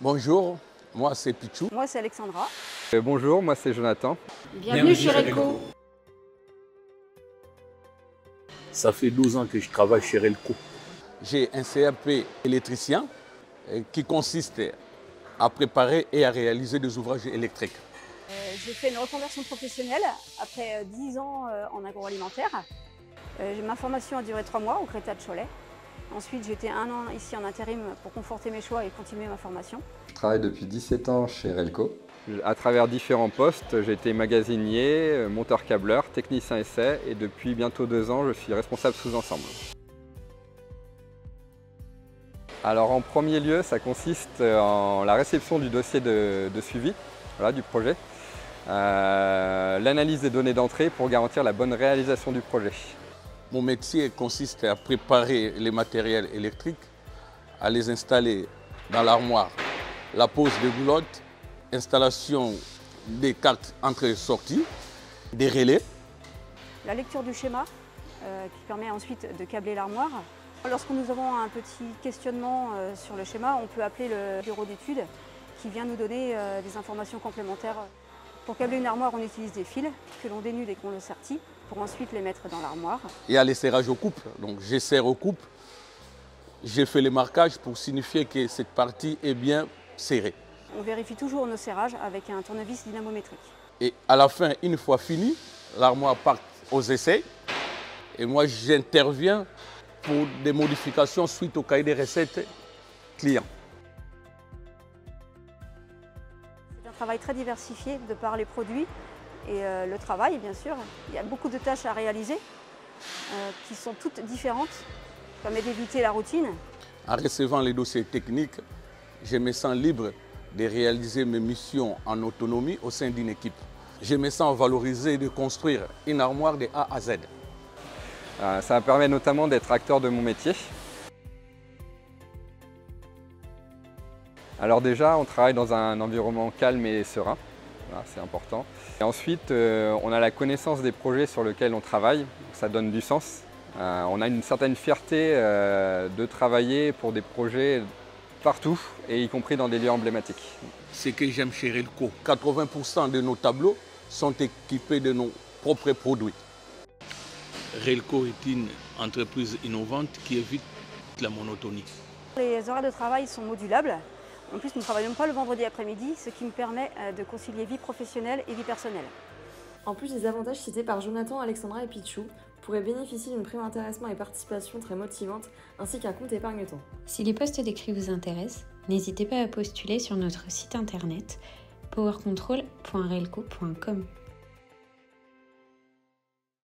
Bonjour, moi c'est Pichou. Moi c'est Alexandra. Bonjour, moi c'est Jonathan. Bienvenue chez Relco. Ça fait 12 ans que je travaille chez Relco. J'ai un CAP électricien qui consiste à préparer et à réaliser des ouvrages électriques. J'ai fait une reconversion professionnelle après 10 ans en agroalimentaire. Ma formation a duré 3 mois au Crétat de Cholet. Ensuite, j'ai été 1 an ici en intérim pour conforter mes choix et continuer ma formation. Je travaille depuis 17 ans chez Relco. À travers différents postes, j'ai été magasinier, monteur câbleur, technicien essai et depuis bientôt 2 ans, je suis responsable sous-ensemble. Alors en premier lieu, ça consiste en la réception du dossier de suivi du projet, l'analyse des données d'entrée pour garantir la bonne réalisation du projet. Mon métier consiste à préparer les matériels électriques, à les installer dans l'armoire, la pose des goulottes, installation des cartes entrée-sortie, des relais. La lecture du schéma qui permet ensuite de câbler l'armoire. Lorsque nous avons un petit questionnement sur le schéma, on peut appeler le bureau d'études qui vient nous donner des informations complémentaires. Pour câbler une armoire, on utilise des fils que l'on dénude et qu'on le sertit pour ensuite les mettre dans l'armoire. Il y a les serrages au coupe, donc j'ai serré au coupe. J'ai fait les marquages pour signifier que cette partie est bien serrée. On vérifie toujours nos serrages avec un tournevis dynamométrique. Et à la fin, une fois fini, l'armoire part aux essais et moi j'interviens pour des modifications suite au cahier des recettes client. C'est un travail très diversifié de par les produits et le travail, bien sûr. Il y a beaucoup de tâches à réaliser qui sont toutes différentes, qui permettent d'éviter la routine. En recevant les dossiers techniques, je me sens libre de réaliser mes missions en autonomie au sein d'une équipe. Je me sens valorisé de construire une armoire de A à Z. Ça me permet notamment d'être acteur de mon métier. Alors déjà, on travaille dans un environnement calme et serein, c'est important. Et ensuite, on a la connaissance des projets sur lesquels on travaille, ça donne du sens. On a une certaine fierté de travailler pour des projets partout, et y compris dans des lieux emblématiques. Ce que j'aime chez Relco, 80% de nos tableaux sont équipés de nos propres produits. Relco est une entreprise innovante qui évite la monotonie. Les horaires de travail sont modulables. En plus, nous ne travaillons pas le vendredi après-midi, ce qui me permet de concilier vie professionnelle et vie personnelle. En plus des avantages cités par Jonathan, Alexandra et Pichou, pourraient bénéficier d'une prime intéressement et participation très motivante, ainsi qu'un compte épargne-temps. Si les postes décrits vous intéressent, n'hésitez pas à postuler sur notre site internet powercontrol.relco.com.